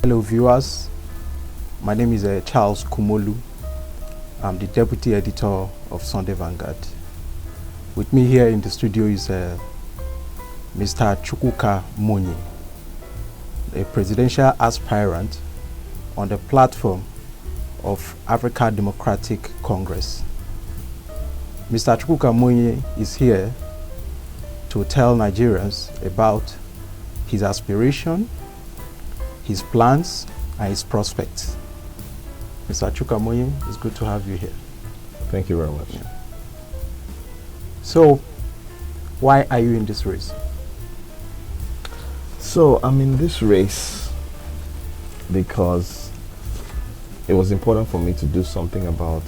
Hello viewers, my name is Charles Kumolu. I'm the Deputy Editor of Sunday Vanguard. With me here in the studio is Mr. Chukwuka Monye, a presidential aspirant on the platform of African Democratic Congress. Mr. Chukwuka Monye is here to tell Nigerians about his aspiration, his plans, and his prospects. Mr. Chukwuka Monye, it's good to have you here. Thank you very much. Yeah. So, why are you in this race? So, I'm in this race because it was important for me to do something about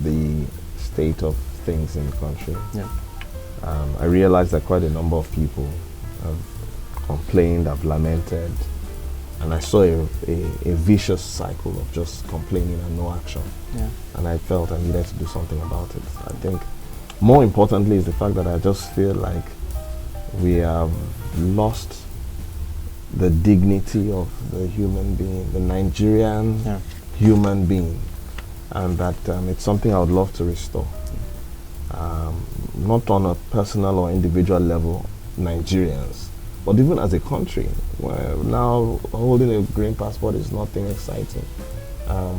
the state of things in the country. Yeah. I realized that quite a number of people have complained, have lamented, and I saw a vicious cycle of just complaining and no action. Yeah. And I felt I needed to do something about it. I think more importantly is the fact that I just feel like we have lost the dignity of the human being, the Nigerian human being, and that it's something I would love to restore. Not on a personal or individual level, Nigerians, but even as a country, where now holding a green passport is nothing exciting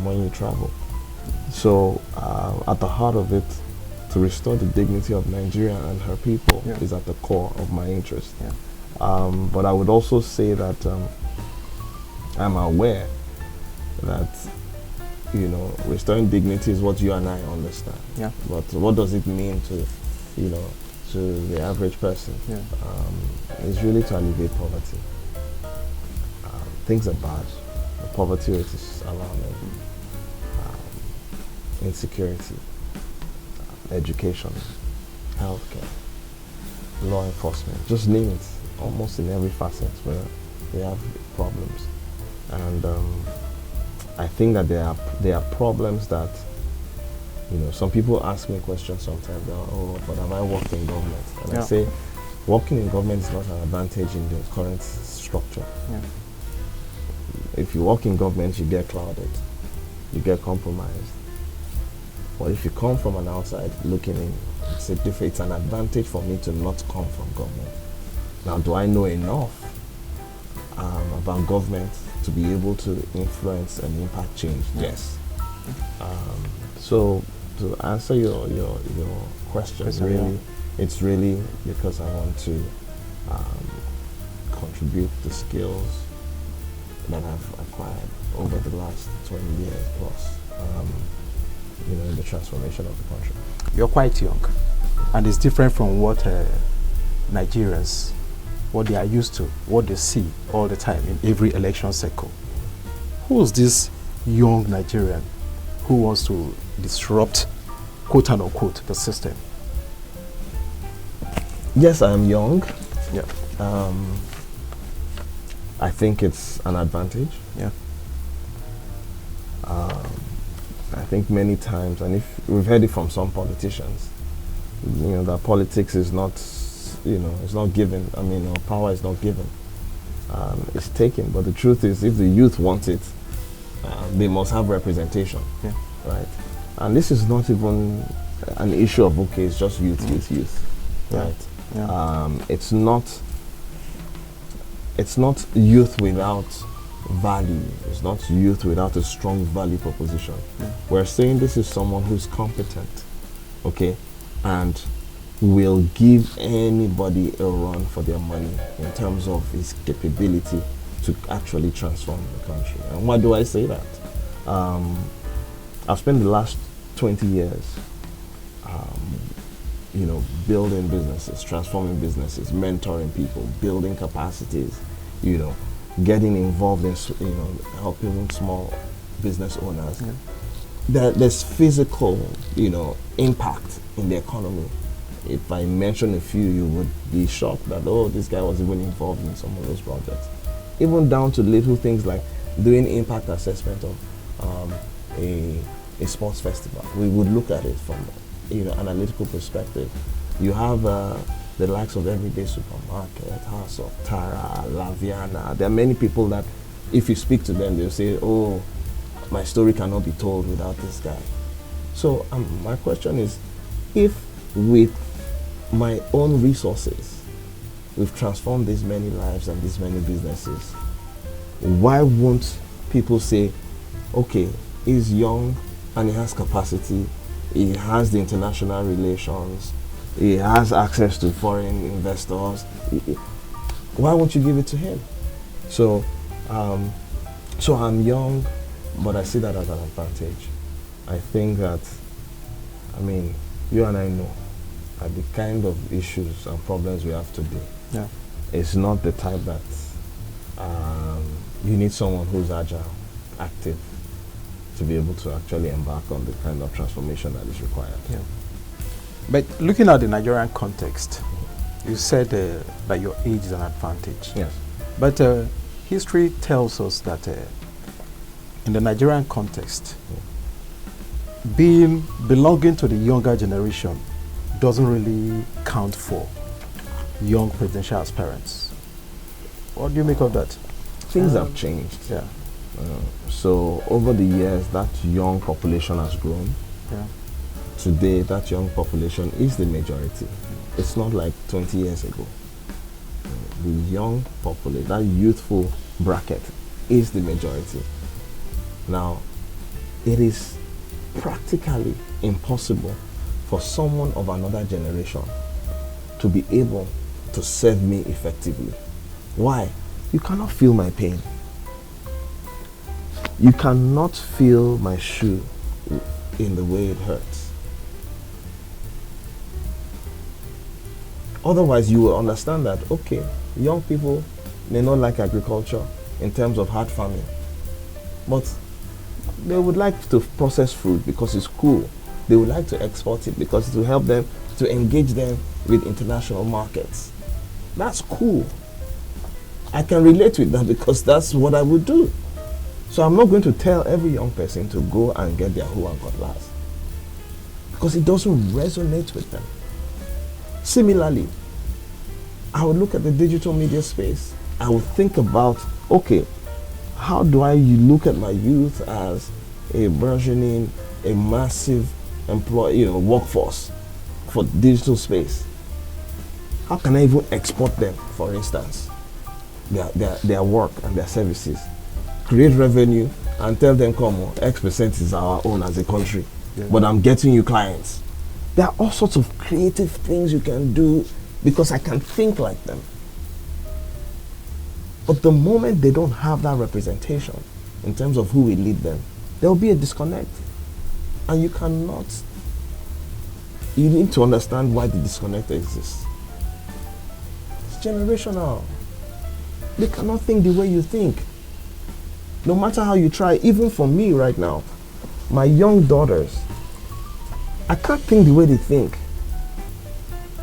when you travel. So at the heart of it, to restore the dignity of Nigeria and her people is at the core of my interest. Yeah. But I would also say that I'm aware that, you know, restoring dignity is what you and I understand. Yeah. But what does it mean to, you know, to the average person? Yeah. It's really to alleviate poverty. Things are bad. The poverty rate is alarming. Insecurity, education, healthcare, law enforcement, just name it. Almost in every facet where we have problems. And I think that there are problems that, you know, some people ask me questions sometimes, oh, but have I worked in government? And I say, working in government is not an advantage in the current structure. Yeah. If you work in government, you get clouded, you get compromised. But if you come from an outside looking in, it's an advantage for me to not come from government. Now, do I know enough about government to be able to influence and impact change? Yes. So to answer your question, it's really because I want to contribute the skills that I've acquired over the last 20 years plus, you know, in the transformation of the country. You're quite young, and it's different from what Nigerians, what they are used to, what they see all the time in every election cycle. Who is this young Nigerian who wants to disrupt, quote unquote, the system? Yes, I am young. Yeah. I think it's an advantage. Yeah. I think many times, and if we've heard it from some politicians, you know, that politics is not, you know, it's not given. I mean, power is not given. It's taken. But the truth is, if the youth want it, they must have representation. Yeah. Right? And this is not even an issue of, okay, it's just youth. Yeah. Right? Yeah. It's not youth without value. It's not youth without a strong value proposition. Yeah. We're saying this is someone who's competent, okay, and will give anybody a run for their money in terms of his capability to actually transform the country. And why do I say that? I've spent the last 20 years, you know, building businesses, transforming businesses, mentoring people, building capacities, you know, getting involved in, you know, helping small business owners. Yeah. There's physical, you know, impact in the economy. If I mention a few, you would be shocked that, oh, this guy was even involved in some of those projects. Even down to little things like doing impact assessment of a sports festival. We would look at it from, you know, analytical perspective. You have the likes of Everyday Supermarket, House of Tara, Laviana. There are many people that If you speak to them, they'll say, oh, my story cannot be told without this guy. So my question is, if with my own resources, we've transformed these many lives and these many businesses, why won't people say, okay, he's young and he has capacity, he has the international relations, he has access to foreign investors, why won't you give it to him? So I'm young, but I see that as an advantage. I think that, I mean, you and I know that the kind of issues and problems we have today, Yeah. it's not the type that you need someone who's agile, active, to be able to actually embark on the kind of transformation that is required. Yeah. But looking at the Nigerian context, you said that your age is an advantage. Yes. But history tells us that in the Nigerian context, belonging to the younger generation doesn't really count for young potential aspirants. What do you make of that? Things have changed. Yeah. So over the years, that young population has grown. Yeah. Today, that young population is the majority. It's not like 20 years ago. The young population, that youthful bracket, is the majority. Now, it is practically impossible for someone of another generation to be able to serve me effectively. Why? You cannot feel my pain. You cannot feel my shoe in the way it hurts. Otherwise, you will understand that, okay, young people may not like agriculture in terms of hard farming, but they would like to process food because it's cool. They would like to export it because it will help them to engage them with international markets. That's cool. I can relate with that because that's what I would do. So I'm not going to tell every young person to go and get their who and God last, because it doesn't resonate with them. Similarly, I would look at the digital media space. I would think about, okay, how do I look at my youth as a burgeoning, a massive workforce for digital space? How can I even export them, for instance, their work and their services, create revenue and tell them, come on, X% is our own as a country, but I'm getting you clients. There are all sorts of creative things you can do because I can think like them. But the moment they don't have that representation in terms of who will lead them, there will be a disconnect. And you need to understand why the disconnect exists. It's generational. They cannot think the way you think. No matter how you try, even for me right now, my young daughters, I can't think the way they think.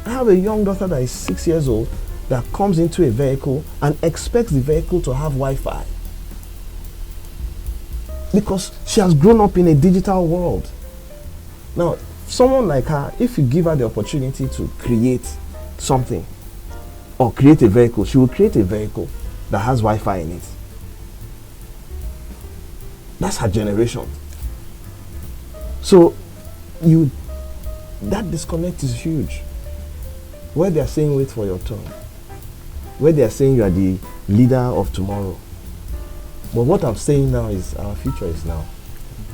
I have a young daughter that is 6 years old that comes into a vehicle and expects the vehicle to have Wi-Fi, because she has grown up in a digital world. Now, someone like her, if you give her the opportunity to create something or create a vehicle, she will create a vehicle that has Wi-Fi in it. That's her generation. So that disconnect is huge. Where they are saying wait for your turn, where they are saying you are the leader of tomorrow. But what I'm saying now is our future is now.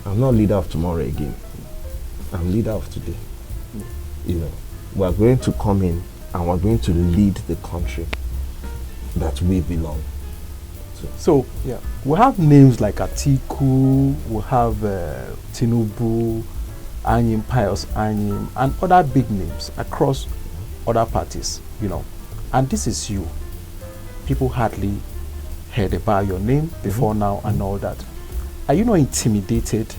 I'm not leader of tomorrow again. I'm leader of today. We are going to come in and we're going to lead the country that we belong to. So, we have names like Atiku, we have Tinubu, Anyim, Pius Anyim, and other big names across other parties, and this is you. People hardly heard about your name before now and all that. Are you not intimidated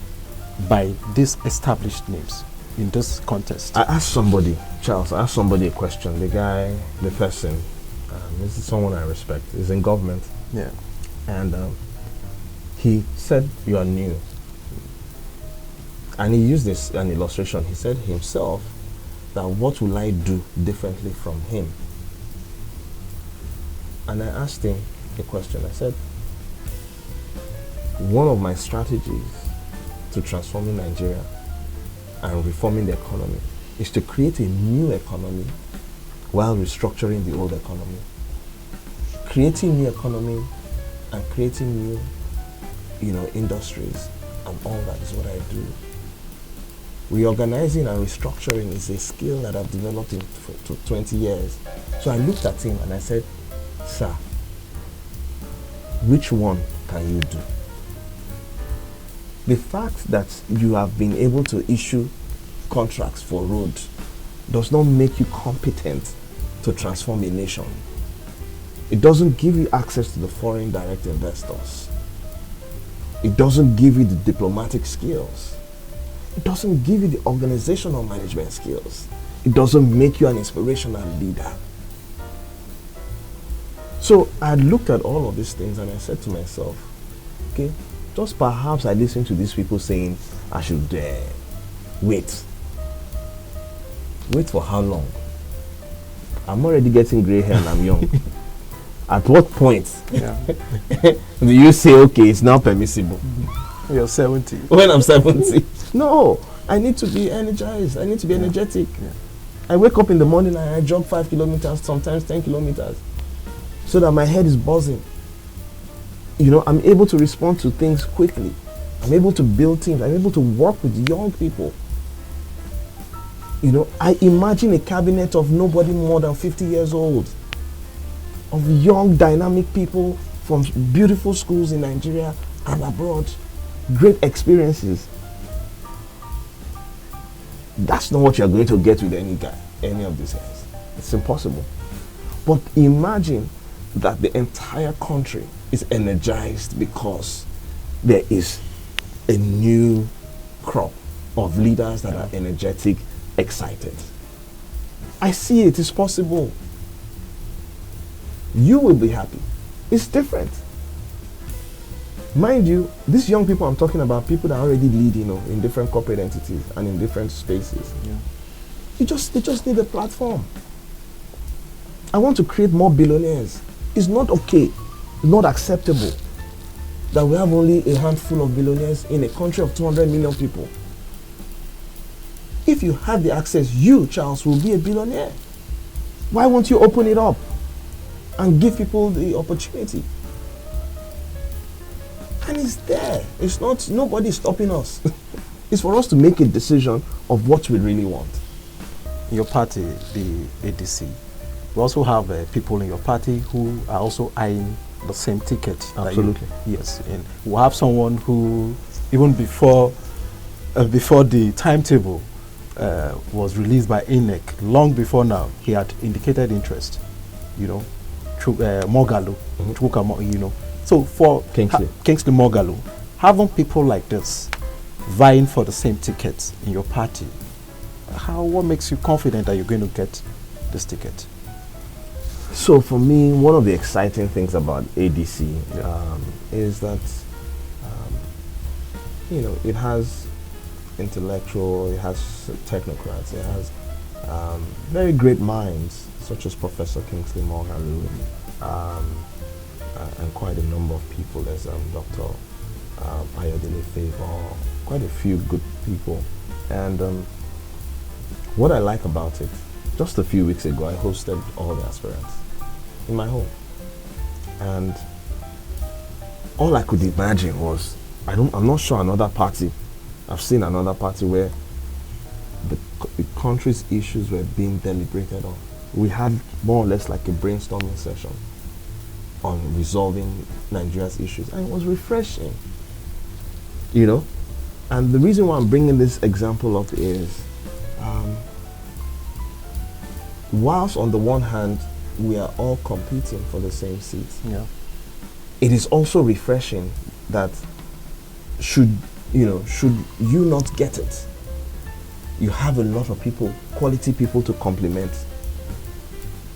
by these established names in this contest? I asked somebody a question. The person, this is someone I respect, is in government. Yeah. And he said, you are new. And he used an illustration. He said himself that what will I do differently from him? And I asked him a question. I said, one of my strategies to transforming Nigeria and reforming the economy is to create a new economy while restructuring the old economy. Creating new economy and creating new, industries and all that is what I do. Reorganizing and restructuring is a skill that I've developed for 20 years. So I looked at him and I said, sir, which one can you do? The fact that you have been able to issue contracts for road does not make you competent to transform a nation. It doesn't give you access to the foreign direct investors. It doesn't give you the diplomatic skills. It doesn't give you the organizational management skills. It doesn't make you an inspirational leader. So I looked at all of these things and I said to myself, okay, just perhaps I listened to these people saying I should wait. Wait for how long? I'm already getting gray hair and I'm young. At what point do you say, okay, it's now permissible? You're 70. When I'm 70. No, I need to be energized. I need to be energetic. Yeah. I wake up in the morning and I jog 5 kilometers, sometimes 10 kilometers, so that my head is buzzing. I'm able to respond to things quickly. I'm able to build teams. I'm able to work with young people. I imagine a cabinet of nobody more than 50 years old, of young, dynamic people from beautiful schools in Nigeria and abroad. Great experiences. That's not what you're going to get with any of these guys. It's impossible. But imagine that the entire country is energized because there is a new crop of leaders that are energetic, excited. I see it is possible. You will be happy. It's different. Mind you, these young people I'm talking about, people that already lead, in different corporate entities and in different spaces. Yeah. They just need a platform. I want to create more billionaires. It's not okay, not acceptable that we have only a handful of billionaires in a country of 200 million people. If you have the access, you, Charles, will be a billionaire. Why won't you open it up and give people the opportunity? And it's there. It's not, nobody's stopping us. It's for us to make a decision of what we really want. Your party, the ADC, we also have people in your party who are also eyeing the same ticket. Absolutely. Yes. And we have someone who, even before the timetable was released by INEC, long before now, he had indicated interest. Mogalo, Chukwuka, So for Kingsley Mogalo, having people like this vying for the same tickets in your party, what makes you confident that you're going to get this ticket? So for me, one of the exciting things about ADC is that it has intellectual, it has technocrats, it has very great minds such as Professor Kingsley Moghalu, and quite a number of people. There's Dr. Ayodele Favor, quite a few good people. And what I like about it, just a few weeks ago, I hosted all the aspirants in my home. And all I could imagine was, I'm not sure another party, I've seen another party where the country's issues were being deliberated on. We had more or less like a brainstorming session on resolving Nigeria's issues, and it was refreshing, And the reason why I'm bringing this example up is, whilst on the one hand we are all competing for the same seats, it is also refreshing that should you not get it, you have a lot of people, quality people to complement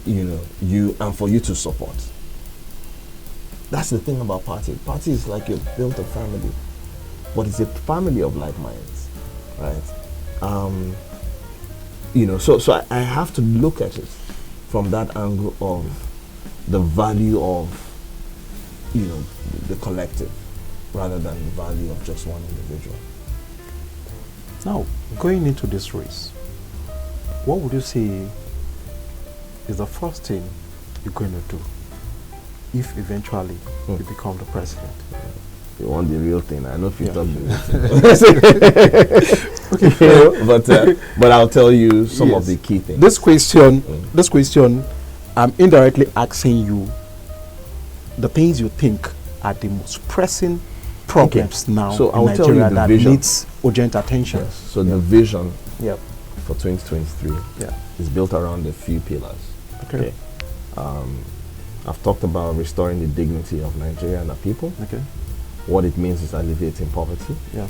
you and for you to support. That's the thing about party. Party is like you've built a family, but it's a family of like minds, right? So I have to look at it from that angle of the value of, the collective. rather than the value of just one individual. Now, going into this race, what would you say is the first thing you're going to do if eventually you become the president? You want the real thing? I know if you talk but I'll tell you some of the key things. This question, I'm indirectly asking you the things you think are the most pressing problems now so in I'll Nigeria tell you the that vision. needs urgent attention. Yes. So the vision Yep. for 2023 is built around a few pillars. Okay. I've talked about restoring the dignity of Nigeria and our people. Okay. What it means is alleviating poverty, Yeah.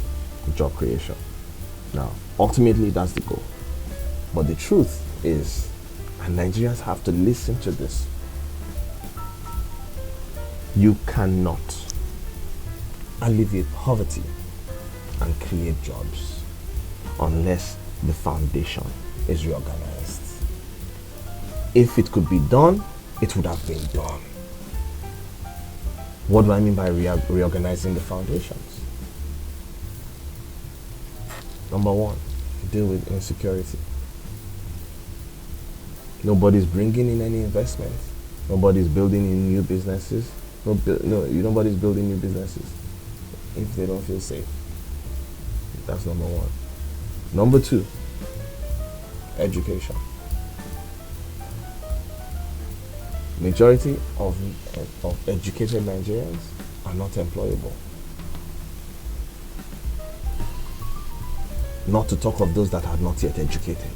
job creation. Now, ultimately, that's the goal. But the truth is, and Nigerians have to listen to this, you cannot alleviate poverty and create jobs unless the foundation is reorganized. If it could be done, it would have been done. What do I mean by reorganizing the foundations? Number one, deal with insecurity. Nobody's bringing in any investment. Nobody's building in new businesses. Nobody's building new businesses if they don't feel safe. That's number one. Number two, education. Majority of educated Nigerians are not employable. Not to talk of those that are not yet educated.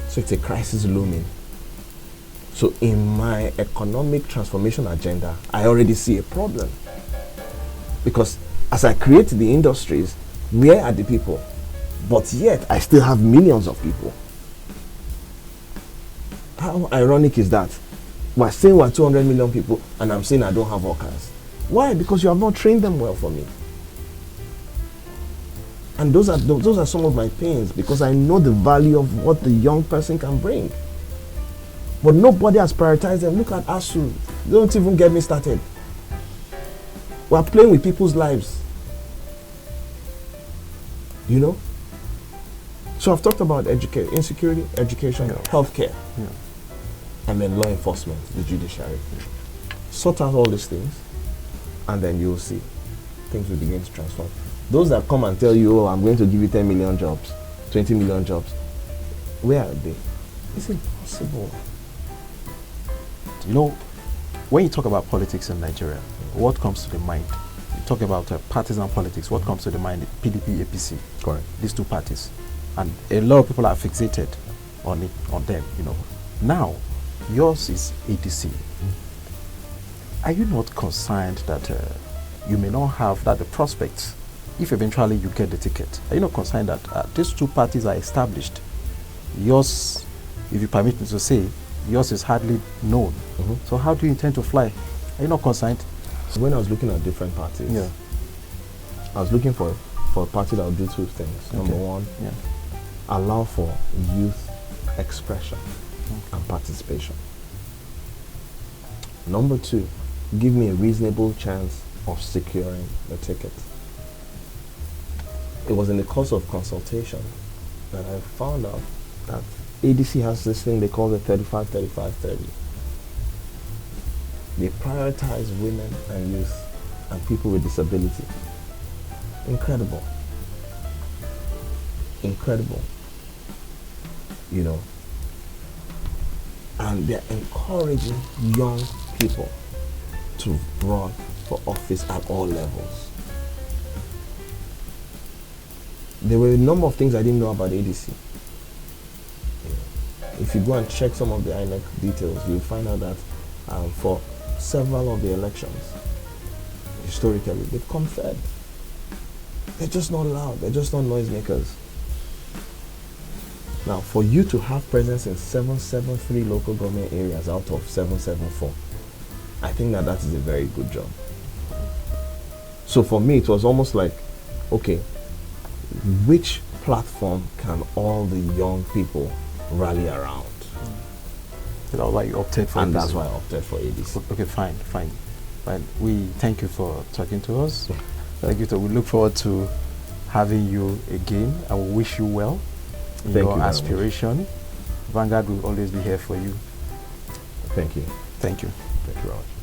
So it's a crisis looming. So in my economic transformation agenda, I already see a problem. Because as I create the industries, where are the people? But yet, I still have millions of people. How ironic is that? We're saying we're 200 million people, and I'm saying I don't have workers. Why? Because you have not trained them well for me. And those are some of my pains, because I know the value of what the young person can bring. But nobody has prioritized them. Look at ASU. Don't even get me started. We're playing with people's lives. You know? So I've talked about insecurity, education, healthcare, and then law enforcement, the judiciary. Sort out all these things, and then you'll see things will begin to transform. Those that come and tell you, oh, I'm going to give you 10 million jobs, 20 million jobs, where are they? It's impossible. You know, when you talk about politics in Nigeria, what comes to the mind? You talk about partisan politics, what comes to the mind? PDP, APC. Correct. These two parties. And a lot of people are fixated on them, you know. Now, yours is ADC. Are you not concerned that you may not have the prospects if eventually you get the ticket? Are you not concerned that these two parties are established? Yours, if you permit me to say, yours is hardly known. So how do you intend to fly? Are you not concerned? So when I was looking at different parties, I was looking for a party that would do two things. Number one, allow for youth expression and participation. Number two, give me a reasonable chance of securing the ticket. It was in the course of consultation that I found out that ADC has this thing they call the 35-35-30. They prioritize women and youth and people with disability. Incredible. Incredible. You know. And they're encouraging young people to run for office at all levels. There were a number of things I didn't know about ADC. If you go and check some of the INEC details, you'll find out that for several of the elections, historically, they've come third. They're just not loud. They're just not noisemakers. Now, for you to have presence in 773 local government areas out of 774, I think that is a very good job. So for me, it was almost like, okay, which platform can all the young people rally around? That's why you opted for And ADC. that's why I opted for ADC. Okay, fine. But we thank you for talking to us. Thank you. We look forward to having you again. I will wish you well in Thank your you very aspiration. much. Vanguard will always be here for you. Thank you. Thank you. Thank you very much.